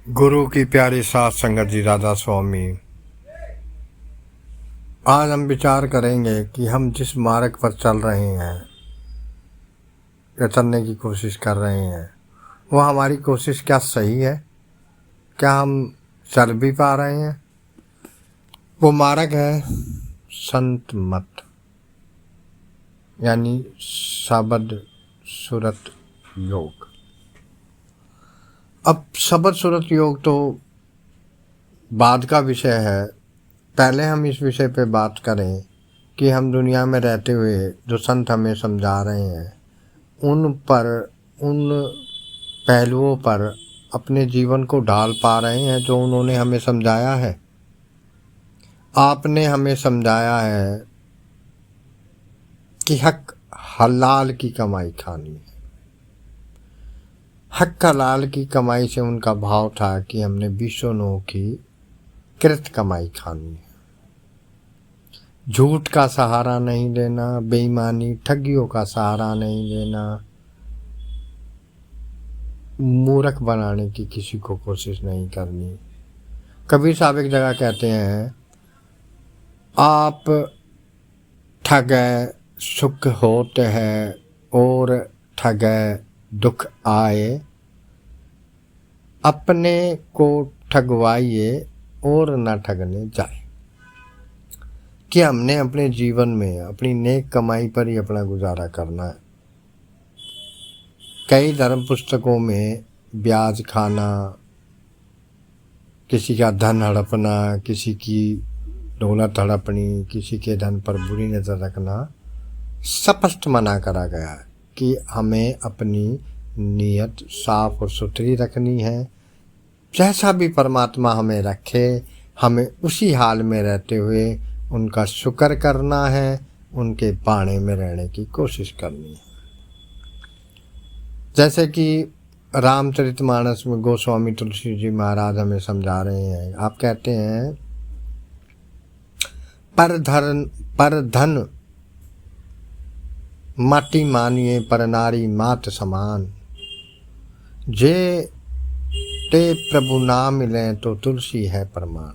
गुरु की प्यारी साथ संगत जी, राधा स्वामी। आज हम विचार करेंगे कि हम जिस मार्ग पर चल रहे हैं या चलने की कोशिश कर रहे हैं, वो हमारी कोशिश क्या सही है? क्या हम चल भी पा रहे हैं? वो मार्ग है संत मत, यानी शब्द सुरत योग। अब शब्द सुरत योग तो बाद का विषय है। पहले हम इस विषय पे बात करें कि हम दुनिया में रहते हुए जो संत हमें समझा रहे हैं, उन पहलुओं पर अपने जीवन को ढाल पा रहे हैं जो उन्होंने हमें समझाया है। आपने हमें समझाया है कि हक हलाल की कमाई खानी है। हक हलाल की कमाई से उनका भाव था कि हमने 20 की कृत कमाई खानी है। झूठ का सहारा नहीं लेना, बेईमानी ठगियों का सहारा नहीं लेना, मूर्ख बनाने की किसी को कोशिश नहीं करनी। कबीर साहब एक जगह कहते हैं, आप ठगै सुख होते हैं और ठगै दुख आए, अपने को ठगवाइए और न ठगने जाए। कि हमने अपने जीवन में अपनी नेक कमाई पर ही अपना गुजारा करना है। कई धर्म पुस्तकों में ब्याज खाना, किसी का धन हड़पना, किसी की दौलत हड़पनी, किसी के धन पर बुरी नज़र रखना स्पष्ट मना करा गया है कि हमें अपनी नीयत साफ और सुथरी रखनी है। जैसा भी परमात्मा हमें रखे, हमें उसी हाल में रहते हुए उनका शुक्र करना है, उनके बाणे में रहने की कोशिश करनी है। जैसे कि रामचरितमानस में गोस्वामी तुलसी जी महाराज हमें समझा रहे हैं। आप कहते हैं, पर धन माटी मानिए, पर नारी मात समान, जे ते प्रभु ना मिले तो तुलसी है प्रमाण।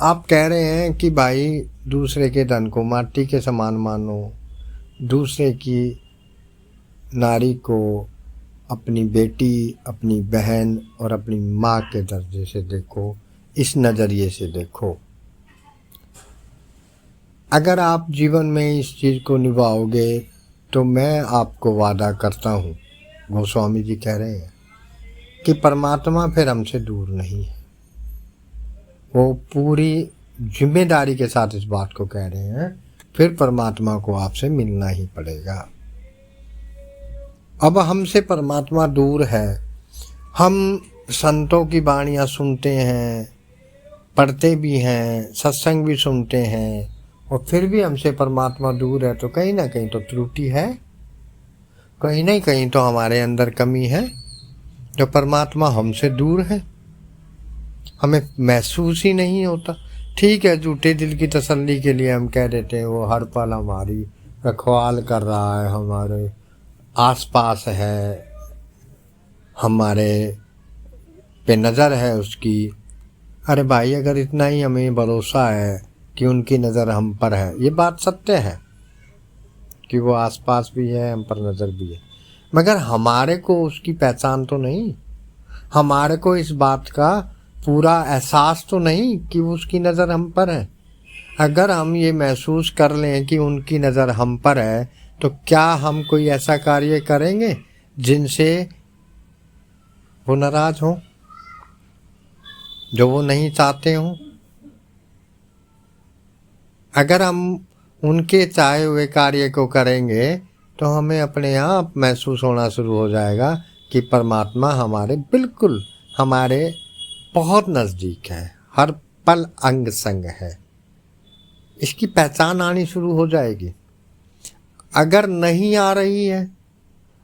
आप कह रहे हैं कि भाई दूसरे के धन को माटी के समान मानो, दूसरे की नारी को अपनी बेटी, अपनी बहन और अपनी माँ के दर्जे से देखो, इस नज़रिए से देखो। अगर आप जीवन में इस चीज़ को निभाओगे तो मैं आपको वादा करता हूँ, गोस्वामी जी कह रहे हैं, कि परमात्मा फिर हमसे दूर नहीं है। वो पूरी जिम्मेदारी के साथ इस बात को कह रहे हैं, फिर परमात्मा को आपसे मिलना ही पड़ेगा। अब हमसे परमात्मा दूर है। हम संतों की वाणियाँ सुनते हैं, पढ़ते भी हैं, सत्संग भी सुनते हैं, और फिर भी हमसे परमात्मा दूर है, तो कहीं ना कहीं तो त्रुटि है, कहीं ना कहीं तो हमारे अंदर कमी है, जो परमात्मा हमसे दूर है, हमें महसूस ही नहीं होता। ठीक है, झूठे दिल की तसल्ली के लिए हम कह देते हैं वो हर पल हमारी रखवाल कर रहा है, हमारे आसपास है, हमारे पे नज़र है उसकी। अरे भाई, अगर इतना ही हमें भरोसा है कि उनकी नज़र हम पर है, ये बात सत्य है कि वो आसपास भी है, हम पर नज़र भी है, मगर हमारे को उसकी पहचान तो नहीं, हमारे को इस बात का पूरा एहसास तो नहीं कि उसकी नज़र हम पर है। अगर हम ये महसूस कर लें कि उनकी नज़र हम पर है, तो क्या हम कोई ऐसा कार्य करेंगे जिनसे वो नाराज़ हों, जो वो नहीं चाहते हों? अगर हम उनके चाहे हुए कार्य को करेंगे तो हमें अपने आप महसूस होना शुरू हो जाएगा कि परमात्मा हमारे बिल्कुल, हमारे बहुत नज़दीक है, हर पल अंग संग है। इसकी पहचान आनी शुरू हो जाएगी। अगर नहीं आ रही है,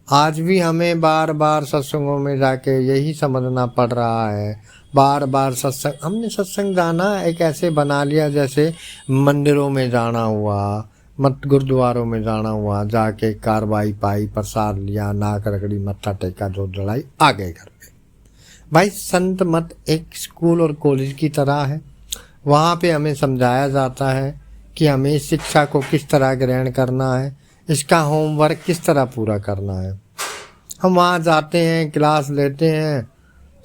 आज भी हमें बार बार सत्संगों में जाके यही समझना पड़ रहा है। बार बार सत्संग, हमने सत्संग जाना एक ऐसे बना लिया जैसे मंदिरों में जाना हुआ, मत गुरुद्वारों में जाना हुआ, जाके कारवाई पाई, प्रसाद लिया, नाक रगड़ी, मत्था टेका, जो जड़ाई, आ गए घर पे। भाई संत मत एक स्कूल और कॉलेज की तरह है। वहाँ पे हमें समझाया जाता है कि हमें शिक्षा को किस तरह ग्रहण करना है, इसका होमवर्क किस तरह पूरा करना है। हम वहाँ जाते हैं, क्लास लेते हैं,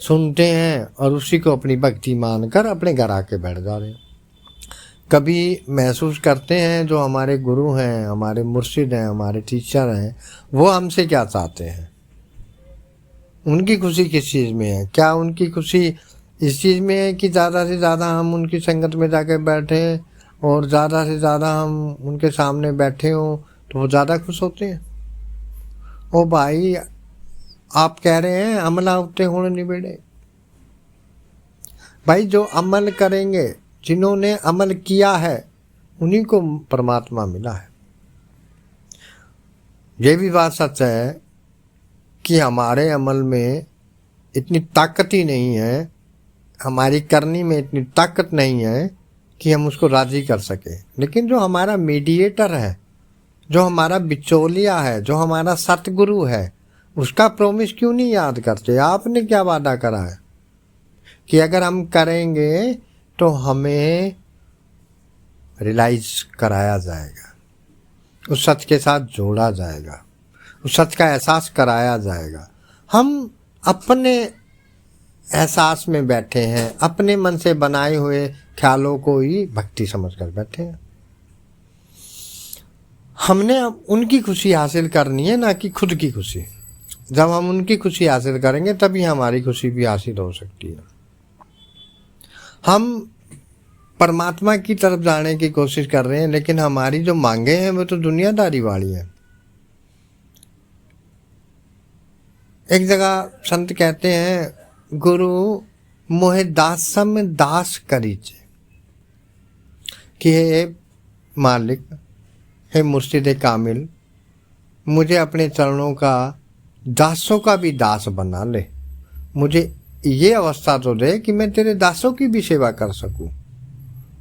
सुनते हैं और उसी को अपनी भक्ति मानकर अपने घर आके बैठ जा रहे हैं। कभी महसूस करते हैं जो हमारे गुरु हैं, हमारे मुर्शिद हैं, हमारे टीचर हैं, वो हमसे क्या चाहते हैं, उनकी खुशी किस चीज़ में है? क्या उनकी खुशी इस चीज़ में है कि ज़्यादा से ज़्यादा हम उनकी संगत में जाकर बैठे और ज़्यादा से ज़्यादा हम उनके सामने बैठे हों तो वो ज़्यादा खुश होते हैं? ओ भाई, आप कह रहे हैं अमला उत्ते होने निबेड़े। भाई जो अमल करेंगे, जिन्होंने अमल किया है, उन्हीं को परमात्मा मिला है। ये भी बात सच है कि हमारे अमल में इतनी ताकत ही नहीं है, हमारी करनी में इतनी ताकत नहीं है कि हम उसको राज़ी कर सके। लेकिन जो हमारा मीडिएटर है, जो हमारा बिचौलिया है, जो हमारा सतगुरु है, उसका प्रॉमिस क्यों नहीं याद करते? आपने क्या वादा करा है कि अगर हम करेंगे तो हमें रियलाइज कराया जाएगा, उस सच के साथ जोड़ा जाएगा, उस सच का एहसास कराया जाएगा। हम अपने एहसास में बैठे हैं, अपने मन से बनाए हुए ख्यालों को ही भक्ति समझकर बैठे हैं। हमने अब उनकी खुशी हासिल करनी है, ना कि खुद की खुशी। जब हम उनकी खुशी हासिल करेंगे तभी हमारी खुशी भी हासिल हो सकती है। हम परमात्मा की तरफ जाने की कोशिश कर रहे हैं, लेकिन हमारी जो मांगे हैं वो तो दुनियादारी वाली है। एक जगह संत कहते हैं, गुरु मोहे दासम दास करीचे, कि हे मालिक, हे मुर्शिद कामिल, मुझे अपने चरणों का दासों का भी दास बना ले। मुझे ये अवस्था तो दे कि मैं तेरे दासों की भी सेवा कर सकूं।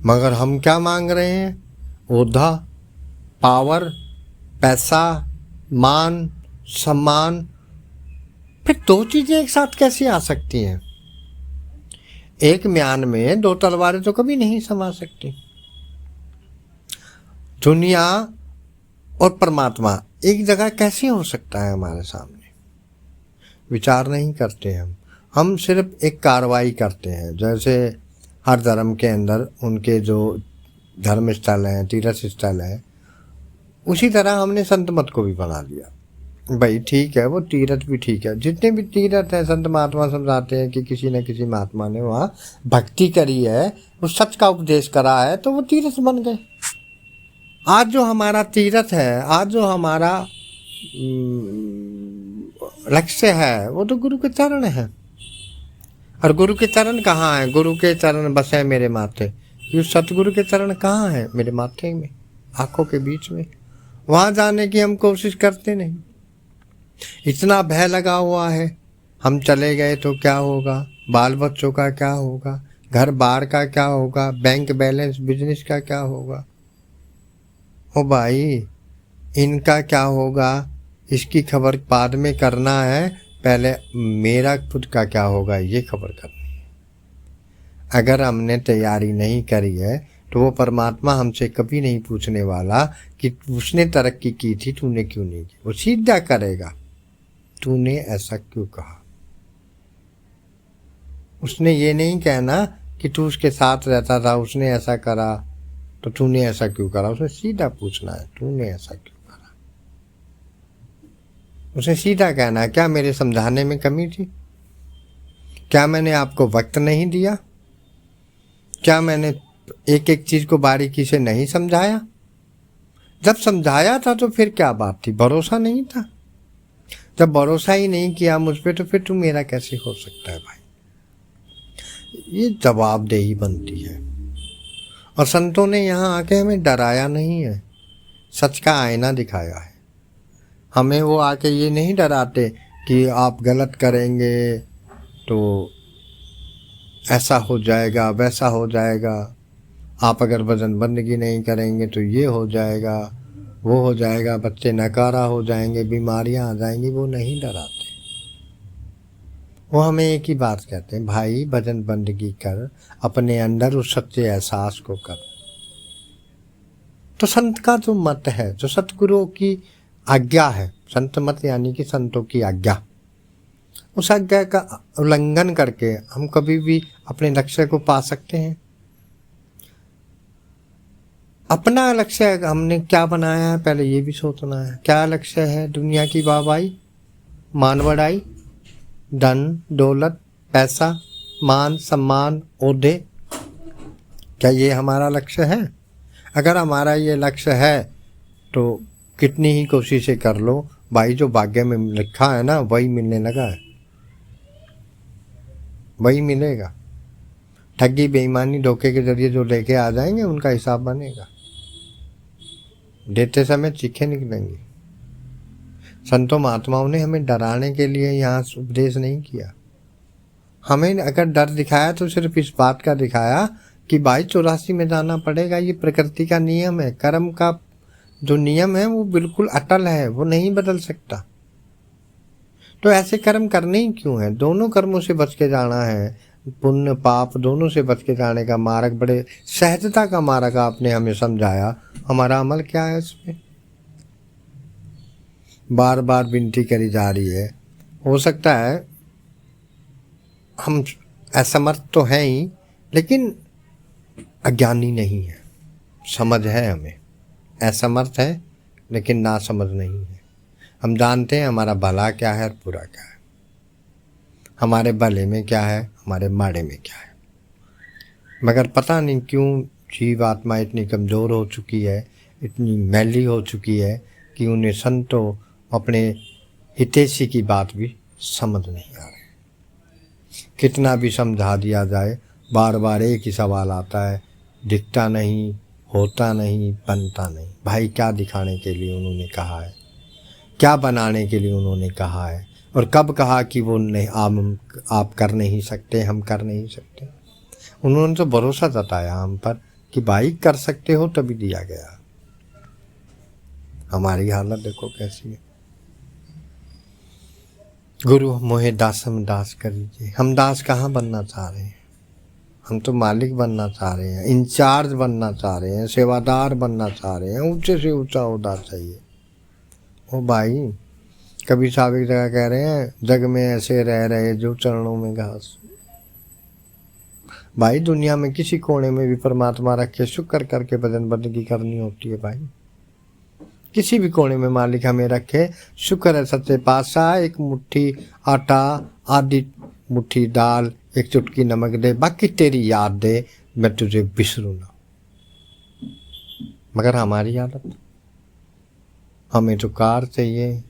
मगर हम क्या मांग रहे हैं? ओहदा, पावर, पैसा, मान, सम्मान। फिर दो चीजें एक साथ कैसे आ सकती हैं? एक म्यान में दो तलवारें तो कभी नहीं समा सकती। दुनिया और परमात्मा एक जगह कैसे हो सकता है हमारे सामने? विचार नहीं करते हम सिर्फ एक कार्रवाई करते हैं। जैसे हर धर्म के अंदर उनके जो धर्म स्थल हैं, तीर्थ स्थल हैं, उसी तरह हमने संत मत को भी बना लिया। भाई ठीक है, वो तीर्थ भी ठीक है, जितने भी तीर्थ हैं, संत महात्मा समझाते हैं कि किसी न किसी महात्मा ने वहाँ भक्ति करी है, उस सच का उपदेश करा है, तो वो तीर्थ बन गए। आज जो हमारा तीर्थ है, आज जो हमारा लक्ष्य है, वो तो गुरु के चरण है। और गुरु के चरण कहाँ है? गुरु के चरण बसे मेरे माथे। ये सतगुरु के चरण कहाँ है? मेरे माथे में, आंखों के बीच में। वहाँ जाने की हम कोशिश करते नहीं। इतना भय लगा हुआ है, हम चले गए तो क्या होगा, बाल बच्चों का क्या होगा, घर बार का क्या होगा, बैंक बैलेंस, बिजनेस का क्या होगा। ओ भाई, इनका क्या होगा, इसकी खबर बाद में करना है, पहले मेरा खुद का क्या होगा ये खबर करनी है। अगर हमने तैयारी नहीं करी है तो वो परमात्मा हमसे कभी नहीं पूछने वाला कि उसने तरक्की की थी, तूने क्यों नहीं की। वो सीधा करेगा, तूने ऐसा क्यों कहा। उसने ये नहीं कहना कि तू उसके साथ रहता था, उसने ऐसा करा तो तूने ऐसा क्यों करा। उसने सीधा पूछना है, तूने ऐसा क्यों करा। उसे सीधा कहना है, क्या मेरे समझाने में कमी थी? क्या मैंने आपको वक्त नहीं दिया? क्या मैंने एक एक चीज़ को बारीकी से नहीं समझाया? जब समझाया था तो फिर क्या बात थी? भरोसा नहीं था। जब भरोसा ही नहीं किया मुझ पे, तो फिर तू मेरा कैसे हो सकता है भाई? ये जवाबदेही बनती है। और संतों ने यहाँ आके हमें डराया नहीं है, सच का आईना दिखाया है। हमें वो आके ये नहीं डराते कि आप गलत करेंगे तो ऐसा हो जाएगा, वैसा हो जाएगा, आप अगर वजन बंदगी नहीं करेंगे तो ये हो जाएगा, वो हो जाएगा, बच्चे नकारा हो जाएंगे, बीमारियां आ जाएंगी। वो नहीं डराते। वो हमें एक ही बात कहते हैं, भाई भजन बंदगी कर, अपने अंदर उस सच्चे एहसास को कर। तो संत का जो मत है, जो सतगुरुओं की आज्ञा है, संत मत यानी कि संतों की आज्ञा, उस आज्ञा का उल्लंघन करके हम कभी भी अपने लक्ष्य को पा सकते हैं? अपना लक्ष्य हमने क्या बनाया है, पहले ये भी सोचना है। क्या लक्ष्य है? दुनिया की वाहवाही, मान बढ़ाई, धन दौलत, पैसा, मान सम्मान, ओहदे, क्या ये हमारा लक्ष्य है? अगर हमारा ये लक्ष्य है तो कितनी ही कोशिशें कर लो भाई, जो भाग्य में लिखा है ना वही मिलने लगा है, वही मिलेगा। ठगी बेईमानी धोखे के जरिए जो लेके आ जाएंगे उनका हिसाब बनेगा, देते समय चीखें निकलेंगी। संतों महात्माओं ने हमें डराने के लिए यहाँ उपदेश नहीं किया। हमें अगर डर दिखाया तो सिर्फ इस बात का दिखाया कि भाई 84 में जाना पड़ेगा, ये प्रकृति का नियम है, कर्म का जो नियम है वो बिल्कुल अटल है, वो नहीं बदल सकता। तो ऐसे कर्म करने ही क्यों है? दोनों कर्मों से बच के जाना है, पुण्य पाप दोनों से बच के जाने का मार्ग बड़े सहजता का मार्ग आपने हमें समझाया। हमारा अमल क्या है इसमें? बार बार विनती करी जा रही है। हो सकता है हम असमर्थ तो हैं ही, लेकिन अज्ञानी नहीं है, समझ है हमें। असमर्थ है लेकिन ना समझ नहीं है। हम जानते हैं हमारा भला क्या है और बुरा क्या है, हमारे भले में क्या है, हमारे माड़े में क्या है। मगर पता नहीं क्यों जीव आत्मा इतनी कमज़ोर हो चुकी है, इतनी मैली हो चुकी है कि उन्हें संतों अपने हितैषी की बात भी समझ नहीं आ रही। कितना भी समझा दिया जाए, बार बार एक ही सवाल आता है, दिखता नहीं, होता नहीं, बनता नहीं। भाई क्या दिखाने के लिए उन्होंने कहा है, क्या बनाने के लिए उन्होंने कहा है, और कब कहा कि वो नहीं, आप कर नहीं सकते, हम कर नहीं सकते। उन्होंने तो भरोसा जताया हम पर कि भाई कर सकते हो तभी दिया गया। हमारी हालत देखो कैसी है। गुरु मोहे दासम दास करीजिए। हम दास कहाँ बनना चाह रहे हैं? हम तो मालिक बनना चाह रहे हैं, इंचार्ज बनना चाह रहे हैं, सेवादार बनना चाह रहे हैं, ऊंचे से ऊंचा ओहदा चाहिए। ओ भाई, कबीर साहब एक जगह कह रहे हैं, जग में ऐसे रह रहे जो चरणों में घास। भाई दुनिया में किसी कोने में भी परमात्मा रखे, शुक्र करके भजन बंदगी करनी होती है। भाई किसी भी कोने में मालिक हमें रखे, शुक्र है सच्चे पातशाह, एक मुट्ठी आटा, आधी मुट्ठी दाल, एक चुटकी नमक दे, बाकी तेरी याद दे, मैं तुझे बिसरूं ना। मगर हमारी हालत, हमें तो कार चाहिए,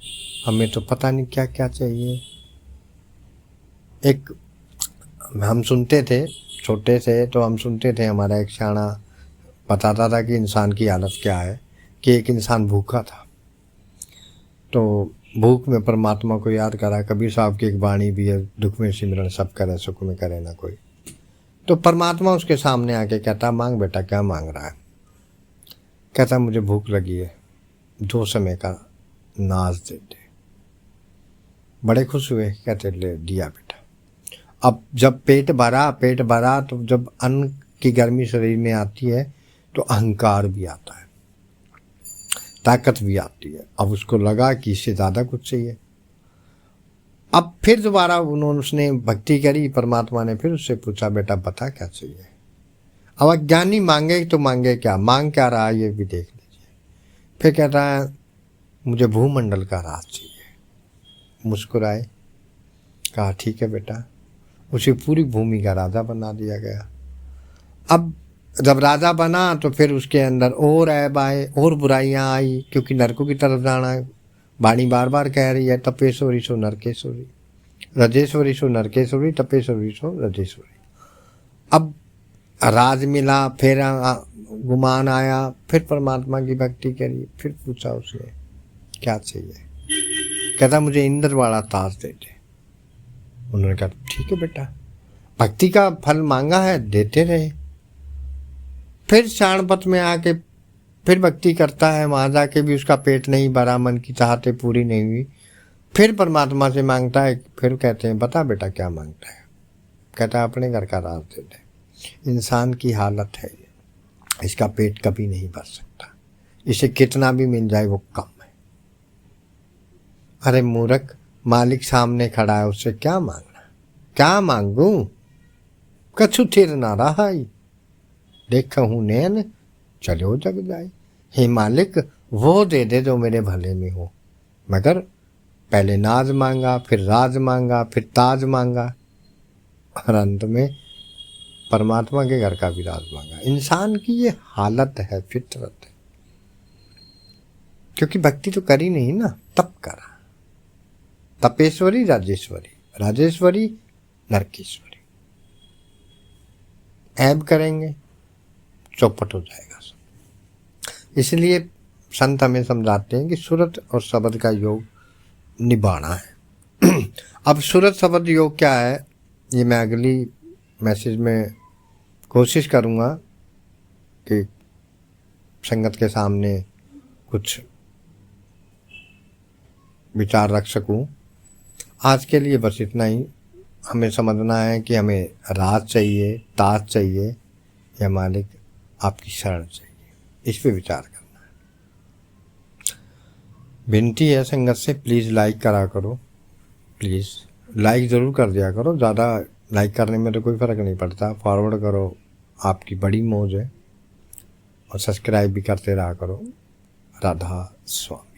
हमें तो पता नहीं क्या क्या चाहिए। एक हम सुनते थे, छोटे से तो हम सुनते थे, हमारा एक शाना बताता था कि इंसान की हालत क्या है, कि एक इंसान भूखा था, तो भूख में परमात्मा को याद करा। कबीर साहब की एक वाणी भी है, दुख में सिमरन सब करे, सुख में करे ना कोई। तो परमात्मा उसके सामने आके कहता, मांग बेटा, क्या मांग रहा है? कहता, मुझे भूख लगी है, 2 समय का नाज दे दे। बड़े खुश हुए, कहते ले दिया बेटा। अब जब पेट भरा तो जब अन्न की गर्मी शरीर में आती है तो अहंकार भी आता है, ताकत भी आती है। अब उसको लगा कि इससे ज़्यादा कुछ चाहिए। अब फिर दोबारा उसने भक्ति करी, परमात्मा ने फिर उससे पूछा, बेटा बता क्या चाहिए? अब अज्ञानी मांगे तो मांगे क्या, मांग क्या रहा है ये भी देख लीजिए। फिर कहता है, मुझे भूमंडल का राज चाहिए। मुस्कुराए, कहा ठीक है बेटा। उसे पूरी भूमि का राजा बना दिया गया। अब जब राजा बना तो फिर उसके अंदर और ऐब आए और बुराइयां आई, क्योंकि नरकों की तरफ जाना है। वाणी बार बार कह रही है, तपेश्वरी सो नरकेश्वरी, रजेश्वरी सो नरकेश्वरी, तपेश्वरी सो रजेश्वरी। अब राज मिला, फिर गुमान आया, फिर परमात्मा की भक्ति करी, फिर पूछा उसने क्या चाहिए? कहता, मुझे इंद्र वाला ताज दे दे। उन्होंने कहा ठीक है बेटा, भक्ति का फल मांगा है, देते रहे। फिर शाणपत में आके फिर भक्ति करता है, वहाँ जाके भी उसका पेट नहीं भरा, मन की चाहते पूरी नहीं हुई। फिर परमात्मा से मांगता है, फिर कहते हैं बता बेटा क्या मांगता है, कहता है अपने घर का राज दे दे। इंसान की हालत है ये, इसका पेट कभी नहीं भर सकता, इसे कितना भी मिल जाए वो कम है। अरे मूर्ख, मालिक सामने खड़ा है, उससे क्या मांगना, क्या मांगू, कछु थिर ना रहा, देखूं नैन चलो जग जाए। हे मालिक, वो दे दे जो मेरे भले में हो। मगर पहले नाज मांगा, फिर राज मांगा, फिर ताज मांगा, और अंत में परमात्मा के घर का भी राज मांगा। इंसान की ये हालत है, फितरत है, क्योंकि भक्ति तो करी नहीं ना, तप करा। तपेश्वरी राजेश्वरी, राजेश्वरी नरकेश्वरी। ऐब करेंगे चौपट हो जाएगा सब। इसलिए संत हमें समझाते हैं कि सूरत और शब्द का योग निभाना है। अब सूरत शब्द योग क्या है, ये मैं अगली मैसेज में कोशिश करूँगा कि संगत के सामने कुछ विचार रख सकूं। आज के लिए बस इतना ही। हमें समझना है कि हमें राज चाहिए, ताज चाहिए, या मालिक आपकी शरण चाहिए, इस पे विचार करना है। विनती है संगत से, प्लीज़ लाइक करा करो, प्लीज़ लाइक ज़रूर कर दिया करो। ज़्यादा लाइक करने में तो कोई फ़र्क नहीं पड़ता, फॉरवर्ड करो, आपकी बड़ी मौज है। और सब्सक्राइब भी करते रहा करो। राधा स्वामी।